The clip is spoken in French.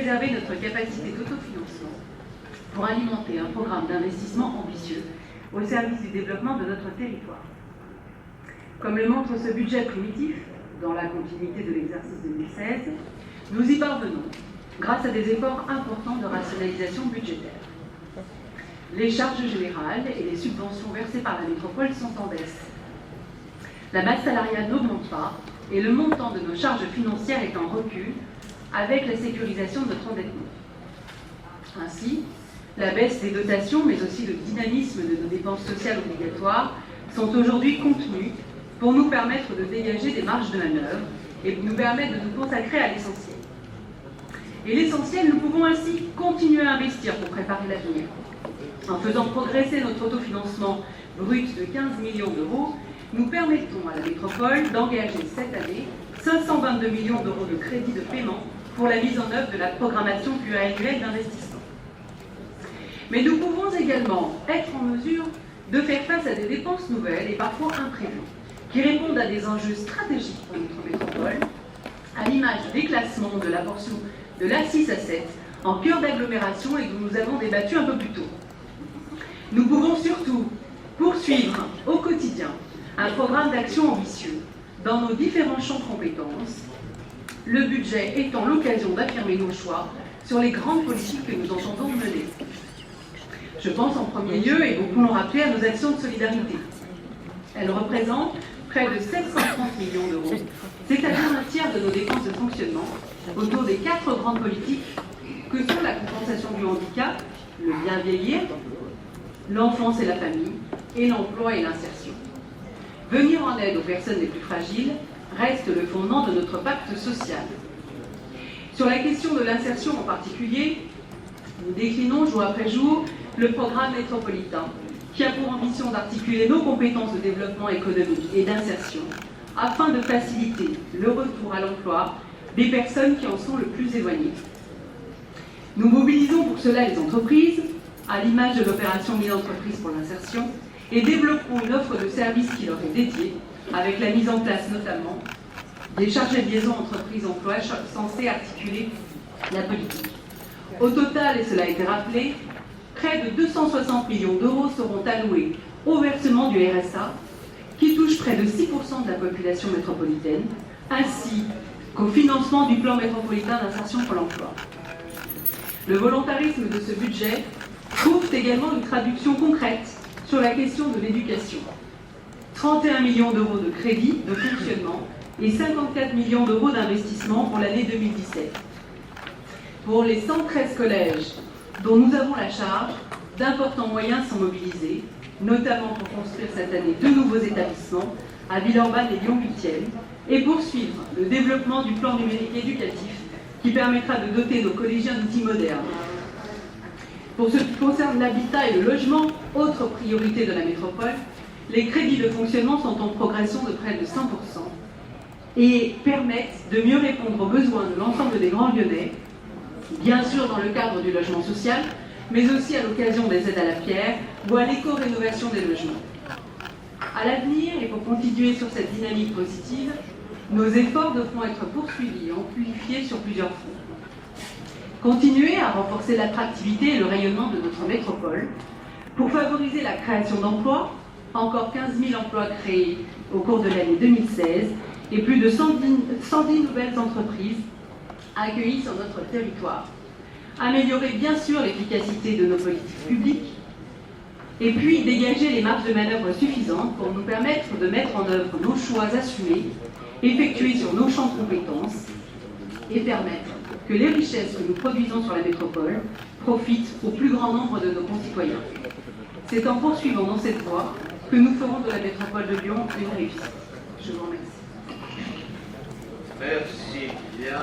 préserver notre capacité d'autofinancement pour alimenter un programme d'investissement ambitieux au service du développement de notre territoire. Comme le montre ce budget primitif, dans la continuité de l'exercice 2016, nous y parvenons grâce à des efforts importants de rationalisation budgétaire. Les charges générales et les subventions versées par la métropole sont en baisse. La masse salariale n'augmente pas et le montant de nos charges financières est en recul avec la sécurisation de notre endettement. Ainsi, la baisse des dotations, mais aussi le dynamisme de nos dépenses sociales obligatoires sont aujourd'hui contenus pour nous permettre de dégager des marges de manœuvre et nous permettre de nous consacrer à l'essentiel. Et l'essentiel, nous pouvons ainsi continuer à investir pour préparer l'avenir. En faisant progresser notre autofinancement brut de 15 millions d'euros, nous permettons à la métropole d'engager cette année 522 millions d'euros de crédits de paiement pour la mise en œuvre de la programmation pluriannuelle d'investissement. Mais nous pouvons également être en mesure de faire face à des dépenses nouvelles et parfois imprévues, qui répondent à des enjeux stratégiques pour notre métropole, à l'image du déclassement de la portion de l'A6 à 7 en cœur d'agglomération et dont nous avons débattu un peu plus tôt. Nous pouvons surtout poursuivre au quotidien un programme d'action ambitieux dans nos différents champs de compétences, le budget étant l'occasion d'affirmer nos choix sur les grandes politiques que nous entendons mener. Je pense en premier lieu, et beaucoup l'ont rappelé, à nos actions de solidarité. Elles représentent près de 730 millions d'euros, c'est-à-dire un tiers de nos dépenses de fonctionnement, autour des 4 grandes politiques que sont la compensation du handicap, le bien vieillir, l'enfance et la famille, et l'emploi et l'insertion. Venir en aide aux personnes les plus fragiles reste le fondement de notre pacte social. Sur la question de l'insertion en particulier, nous déclinons jour après jour le programme métropolitain qui a pour ambition d'articuler nos compétences de développement économique et d'insertion afin de faciliter le retour à l'emploi des personnes qui en sont le plus éloignées. Nous mobilisons pour cela les entreprises, à l'image de l'opération 1000 entreprises pour l'insertion, et développerons une offre de services qui leur est dédiée, avec la mise en place notamment des chargés de liaison entreprise-emploi censés articuler la politique. Au total, et cela a été rappelé, près de 260 millions d'euros seront alloués au versement du RSA, qui touche près de 6% de la population métropolitaine, ainsi qu'au financement du plan métropolitain d'insertion pour l'emploi. Le volontarisme de ce budget trouve également une traduction concrète sur la question de l'éducation. 31 millions d'euros de crédits de fonctionnement et 54 millions d'euros d'investissement pour l'année 2017. Pour les 113 collèges dont nous avons la charge, d'importants moyens sont mobilisés, notamment pour construire cette année 2 nouveaux établissements à Villeurbanne et Lyon 8e, et poursuivre le développement du plan numérique éducatif qui permettra de doter nos collégiens d'outils modernes. Pour ce qui concerne l'habitat et le logement, autre priorité de la métropole, les crédits de fonctionnement sont en progression de près de 100% et permettent de mieux répondre aux besoins de l'ensemble des Grands Lyonnais, bien sûr dans le cadre du logement social, mais aussi à l'occasion des aides à la pierre ou à l'éco-rénovation des logements. À l'avenir, et pour continuer sur cette dynamique positive, nos efforts devront être poursuivis et amplifiés sur plusieurs fronts. Continuer à renforcer l'attractivité et le rayonnement de notre métropole pour favoriser la création d'emplois, encore 15 000 emplois créés au cours de l'année 2016 et plus de 110 nouvelles entreprises accueillies sur notre territoire. Améliorer bien sûr l'efficacité de nos politiques publiques et puis dégager les marges de manœuvre suffisantes pour nous permettre de mettre en œuvre nos choix assumés, effectués sur nos champs de compétences et permettre que les richesses que nous produisons sur la métropole profitent au plus grand nombre de nos concitoyens. C'est en poursuivant dans cette voie que nous ferons de la métropole de Lyon une réussite. Je vous remercie. Merci bien.